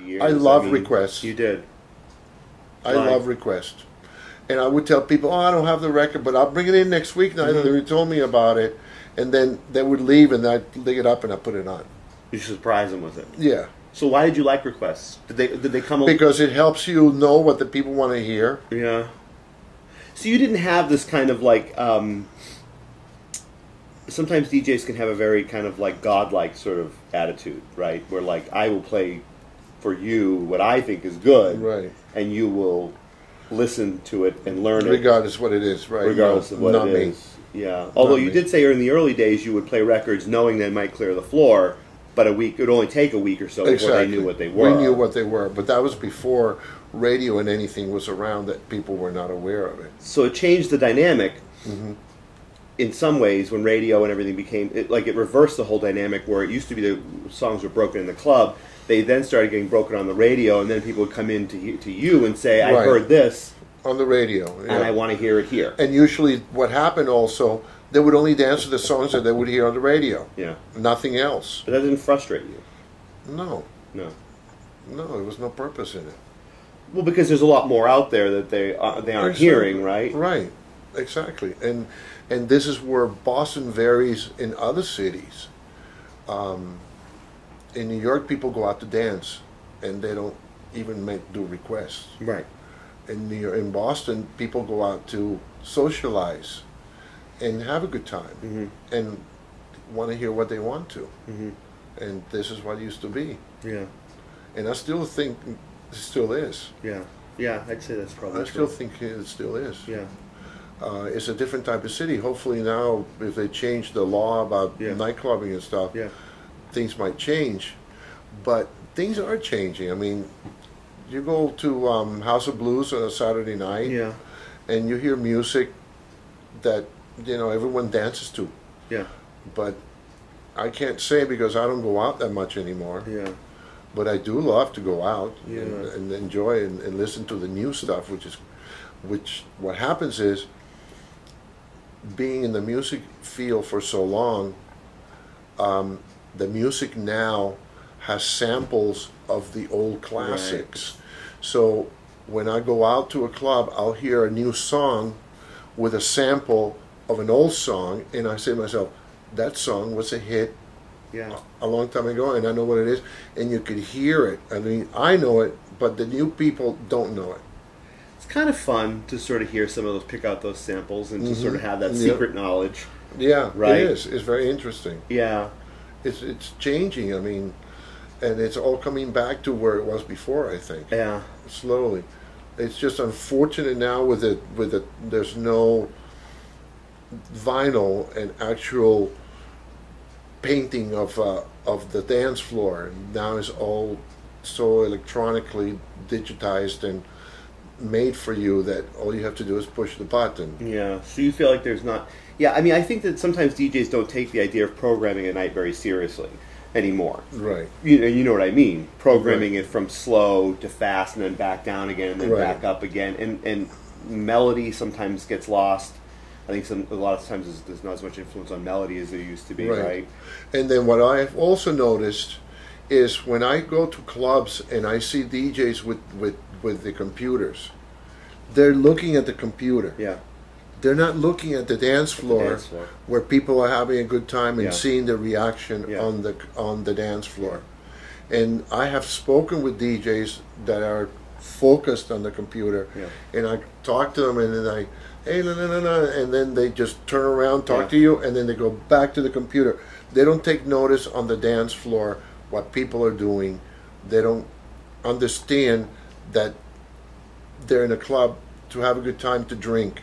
years. I love requests. You did. I love requests. And I would tell people, oh, I don't have the record, but I'll bring it in next week. And they told me about it. And then they would leave, and I'd dig it up, and I'd put it on. You surprise them with it. Yeah. So why did you like requests? Did they come? Because it helps you know what the people want to hear. Yeah. So you didn't have this kind of like. Sometimes DJs can have a very kind of like godlike sort of attitude, right? Where like I will play for you what I think is good, right? And you will listen to it and learn it, regardless what it is, right? Regardless of what it is. Yeah. Although you did say in the early days you would play records knowing they might clear the floor, but it would only take a week or so before they knew what they were. We knew what they were, but that was before radio and anything was around that people were not aware of it. So it changed the dynamic in some ways when radio and everything became, it reversed the whole dynamic where it used to be the songs were broken in the club. They then started getting broken on the radio, and then people would come in to you and say, I heard this on the radio, and I want to hear it here. And usually what happened also, they would only dance to the songs that they would hear on the radio. Yeah. Nothing else. But that didn't frustrate you? No. No. No, there was no purpose in it. Well, because there's a lot more out there that they aren't hearing, right? Right. Exactly. And this is where Boston varies in other cities. In New York, people go out to dance, and they don't even do requests. Right. In Boston, people go out to socialize and have a good time and want to hear what they want to. And this is what it used to be. Yeah. And I still think it still is. Yeah. Yeah, I'd say that's probably true. I still think it still is. Yeah. It's a different type of city. Hopefully now, if they change the law about nightclubbing and stuff, things might change. But things are changing. I mean, you go to House of Blues on a Saturday night, and you hear music that everyone dances to. Yeah. But I can't say because I don't go out that much anymore. Yeah. But I do love to go out and enjoy and listen to the new stuff, which what happens is, being in the music field for so long, the music now has samples of the old classics. Right. So when I go out to a club, I'll hear a new song with a sample of an old song, and I say to myself, that song was a hit a long time ago, and I know what it is, and you could hear it. I mean, I know it, but the new people don't know it. It's kind of fun to sort of hear some of those, pick out those samples, and to sort of have that secret knowledge. Yeah, right? It is. It's very interesting. Yeah. It's changing, I mean, and it's all coming back to where it was before, I think. Yeah. Slowly. It's just unfortunate now with it there's no vinyl and actual painting of the dance floor. Now it's all so electronically digitized and made for you that all you have to do is push the button. Yeah. So you feel like there's not... Yeah, I mean, I think that sometimes DJs don't take the idea of programming a night very seriously anymore. Right. You know what I mean? Programming it from slow to fast and then back down again and then back up again. And melody sometimes gets lost. I think a lot of times there's not as much influence on melody as there used to be, right? And then what I've also noticed is when I go to clubs and I see DJs with the computers, they're looking at the computer. Yeah. They're not looking at the dance floor, where people are having a good time and seeing the reaction on the dance floor. And I have spoken with DJs that are focused on the computer, and I talk to them, and then hey, no, and then they just turn around, talk to you, and then they go back to the computer. They don't take notice on the dance floor what people are doing. They don't understand that they're in a club to have a good time, to drink.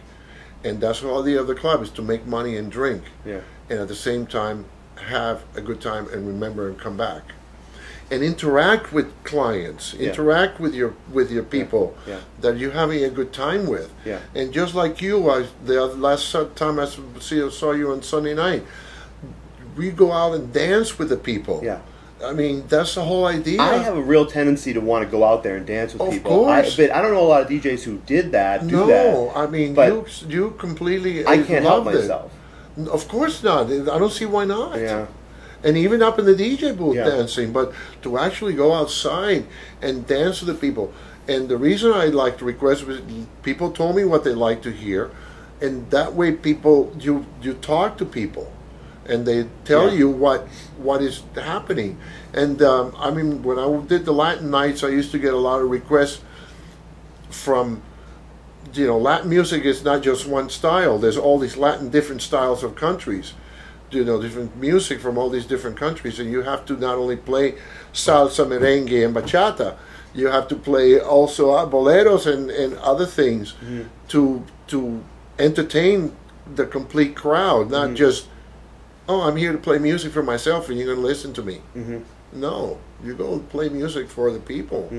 And that's all the other club is, to make money and drink. Yeah. And at the same time, have a good time and remember and come back. And interact with clients, interact with your people that you're having a good time with. Yeah. And just like you, the last time I saw you on Sunday night, we go out and dance with the people. Yeah. I mean, that's the whole idea. I have a real tendency to want to go out there and dance with people. Of course. But I don't know a lot of DJs who did that. No, I mean, you completely I can't help myself. Of course not. I don't see why not. Yeah. And even up in the DJ booth dancing, but to actually go outside and dance with the people. And the reason I like to request was people told me what they like to hear, and that way people you talk to people, and they tell you what is happening. And I mean, when I did the Latin nights, I used to get a lot of requests from, you know, Latin music is not just one style. There's all these Latin different styles of countries, you know, different music from all these different countries, and you have to not only play salsa, merengue, and bachata, you have to play also boleros and other things to entertain the complete crowd, not just, oh, I'm here to play music for myself and you're going to listen to me. No, you go play music for the people,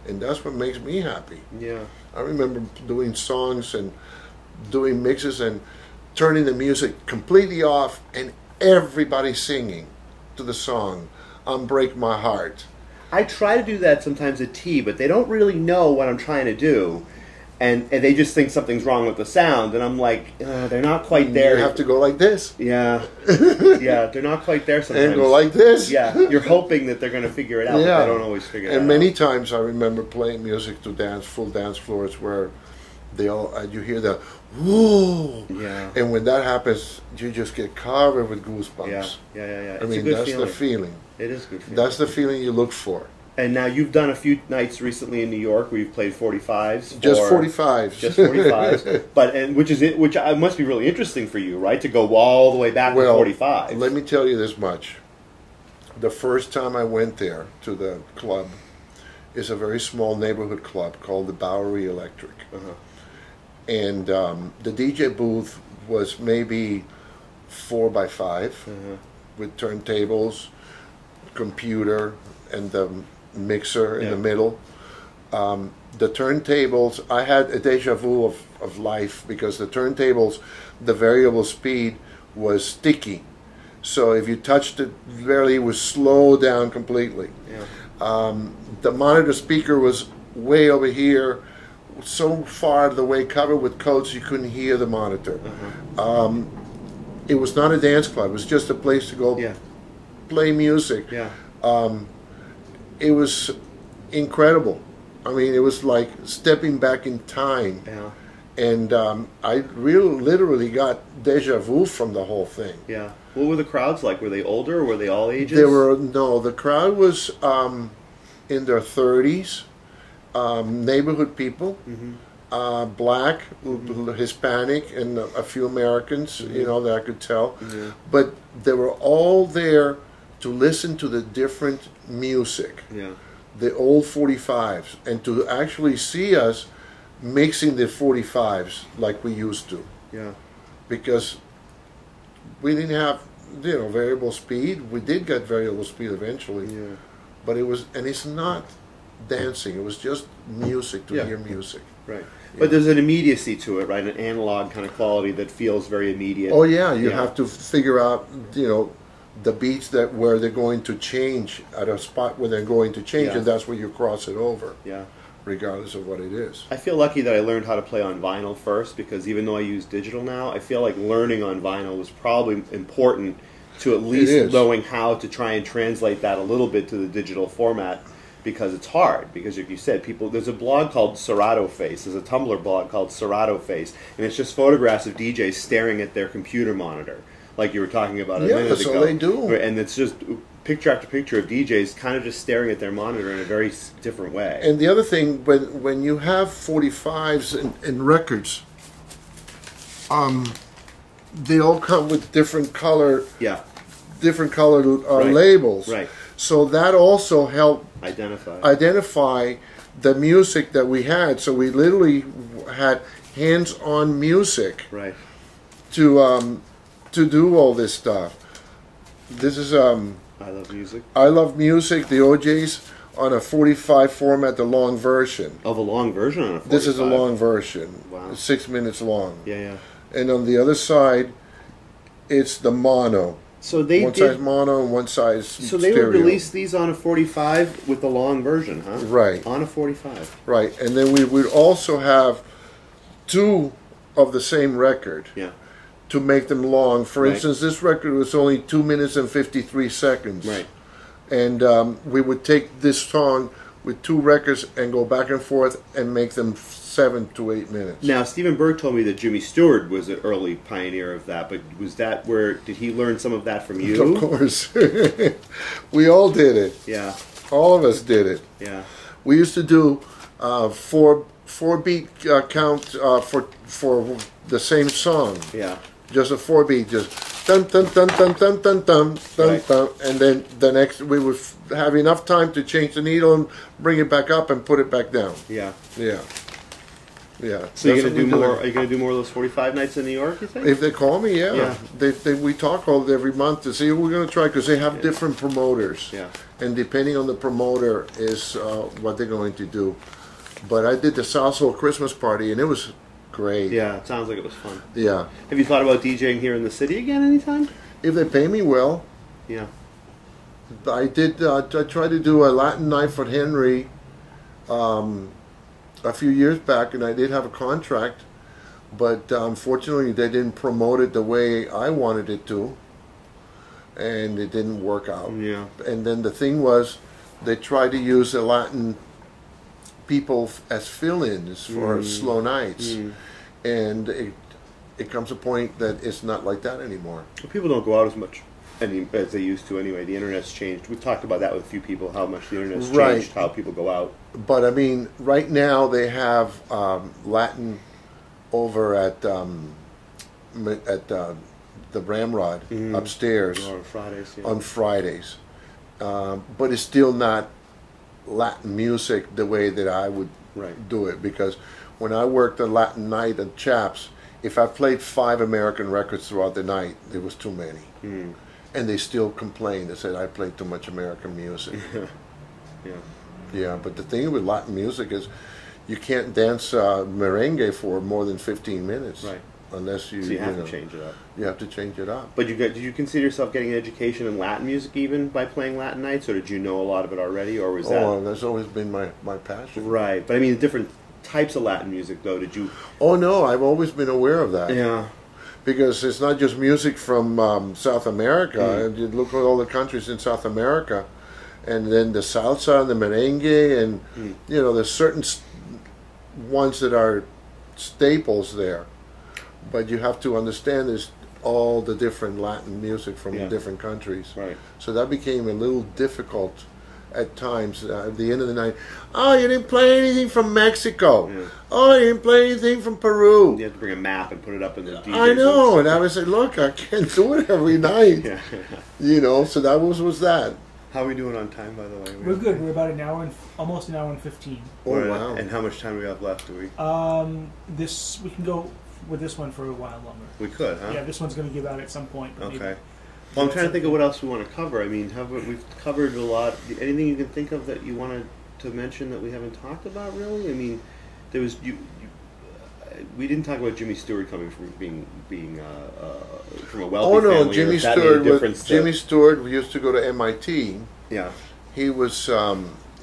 and that's what makes me happy. Yeah, I remember doing songs and doing mixes and turning the music completely off and everybody singing to the song, "Unbreak My Heart." I try to do that sometimes at tea, but they don't really know what I'm trying to do. And they just think something's wrong with the sound, and I'm like, they're not quite there. You have to go like this. Yeah, yeah, they're not quite there sometimes. And go like this. Yeah, you're hoping that they're going to figure it out, but they don't always figure it out. And many times I remember playing music to full dance floors where they all, you hear the whoa. Yeah. And when that happens, you just get covered with goosebumps. Yeah. I mean, that's the feeling. It is a good feeling. That's the feeling you look for. And now you've done a few nights recently in New York where you've played 45s. Just 45s. Just 45s. Which must be really interesting for you, right? To go all the way back to 45s. Let me tell you this much. The first time I went there to the club is a very small neighborhood club called the Bowery Electric. And the DJ booth was maybe 4 by 5 with turntables, computer, and the mixer in the middle. The turntables, I had a deja vu of life because the turntables, the variable speed was sticky. So if you touched it barely, it would slow down completely. The monitor speaker was way over here, so far the way covered with coats you couldn't hear the monitor. It was not a dance club, it was just a place to go play music. It was incredible. I mean, it was like stepping back in time. And I literally got deja vu from the whole thing. What were the crowds like? Were they older or were they all ages? The crowd was in their 30s, neighborhood people, black, Hispanic, and a few Americans, you know, that I could tell. But they were all there to listen to the different music, the old 45s, and to actually see us mixing the 45s like we used to. Because we didn't have, you know, variable speed. We did get variable speed eventually, but it was, and it's not dancing. It was just music to hear music. Right. But there's an immediacy to it, right? An analog kind of quality that feels very immediate. Oh yeah, you have to figure out, you know, the beats where they're going to change at a spot where they're going to change, and that's where you cross it over. Regardless of what it is. I feel lucky that I learned how to play on vinyl first, because even though I use digital now, I feel like learning on vinyl was probably important to at least knowing how to try and translate that a little bit to the digital format, because it's hard. Because like you said, there's a blog called Serato Face, there's a Tumblr blog called Serato Face, and it's just photographs of DJs staring at their computer monitor, like you were talking about a minute ago. Yeah, so they do. And it's just picture after picture of DJs kind of just staring at their monitor in a very different way. And the other thing, when you have 45s and records, they all come with different color, labels. Right. So that also helped identify the music that we had. So we literally had hands-on music. Right. To do all this stuff. This is I Love Music. I Love Music, the OJs on a 45 format, the long version. Oh, the long version on a 45? This is a long version. Wow. It's 6 minutes long. Yeah. And on the other side, it's the mono. So they one side's mono and one side's So they stereo. would release these on a 45 with the long version, huh? Right. On a 45. Right. And then we would also have 2 of the same record. to make them long. For Right. instance, this record was only 2 minutes and 53 seconds. Right. And we would take this song with 2 records and go back and forth and make them 7 to 8 minutes. Now, Stephen Berg told me that Jimmy Stewart was an early pioneer of that, but was that where, did he learn some of that from you? Of course. We all did it. Yeah. All of us did it. Yeah. We used to do 4 beat count for the same song. Yeah. Just a 4 beat, just dun dun dun dun dun dun dun dun Right. dun, and then the next we would have enough time to change the needle and bring it back up and put it back down. Yeah. Yeah. Yeah. So you're That's gonna do what we more? Are you gonna do more of those 45 nights in New York? You think? If they call me, yeah. Yeah. We talk all every month to see what we're going to try because they have different promoters. Yeah. And depending on the promoter is what they're going to do. But I did the South Soul Christmas party and it was great. Yeah. It sounds like it was fun. Yeah. Have you thought about DJing here in the city again anytime? If they pay me well. Yeah. I did. I tried to do a Latin night for Henry a few years back, and I did have a contract, but unfortunately they didn't promote it the way I wanted it to, and it didn't work out. Yeah. And then the thing was, they tried to use the Latin people as fill-ins for slow nights, and it comes a point that it's not like that anymore. Well, people don't go out as much as they used to anyway. The internet's changed. We've talked about that with a few people, how much the internet's changed how people go out. But I mean, right now they have Latin over at the Ramrod upstairs On Fridays. Yeah. on Fridays, but it's still not Latin music the way that I would do it, because when I worked a Latin night at Chaps, if I played 5 American records throughout the night, it was too many. And they still complained. They said I played too much American music. Yeah. Yeah, but the thing with Latin music is you can't dance merengue for more than 15 minutes. Right. Unless you, So you have to change it up. You have to change it up. But did you consider yourself getting an education in Latin music even by playing Latin nights, or did you know a lot of it already, or was that? That's always been my passion. Right, but I mean, different types of Latin music, though. Did you? Oh no, I've always been aware of that. Yeah. Because it's not just music from South America. You look at all the countries in South America, and then the salsa and the merengue, and you know, there's certain ones that are staples there. But you have to understand there's all the different Latin music from different countries. Right. So that became a little difficult at times. At the end of the night, oh, you didn't play anything from Mexico. Yeah. Oh, you didn't play anything from Peru. You have to bring a map and put it up in the DJ I know, and I would say, look, I can't do it every night. Yeah. You know, so that was that. How are we doing on time, by the way? We're good. We're about almost an hour and 15. Oh, wow. And how much time do we have left, do we? We can go with this one for a while longer. We could, huh? Yeah, this one's going to give out at some point. Okay. Well, I'm trying to think of what else we want to cover. I mean, we've covered a lot. Anything you can think of that you wanted to mention that we haven't talked about, really? I mean, there was we didn't talk about Jimmy Stewart coming from being from a wealthy family. Jimmy Stewart used to go to MIT. Yeah. He was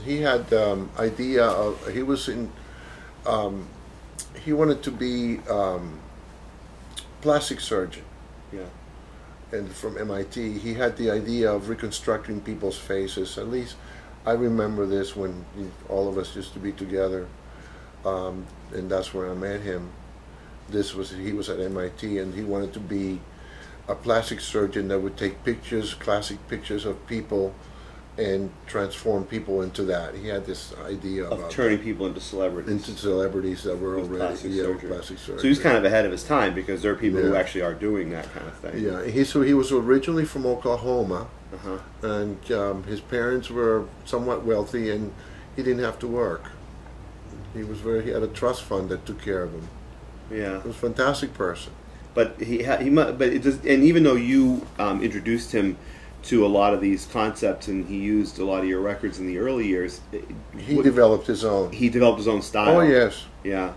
he had idea of he was in he wanted to be plastic surgeon. Yeah. And from MIT, he had the idea of reconstructing people's faces. At least I remember this when all of us used to be together, and that's where I met him. He was at MIT, and he wanted to be a plastic surgeon that would take pictures, classic pictures of people, and transform people into that. He had this idea of turning people into celebrities. Into celebrities that were already plastic surgery. So he was kind of ahead of his time, because there are people who actually are doing that kind of thing. Yeah, he was originally from Oklahoma, and his parents were somewhat wealthy, and he didn't have to work. He had a trust fund that took care of him. Yeah, he was a fantastic person. But and even though you introduced him to a lot of these concepts, and he used a lot of your records in the early years, he developed his own. He developed his own style. Oh yes. Yeah.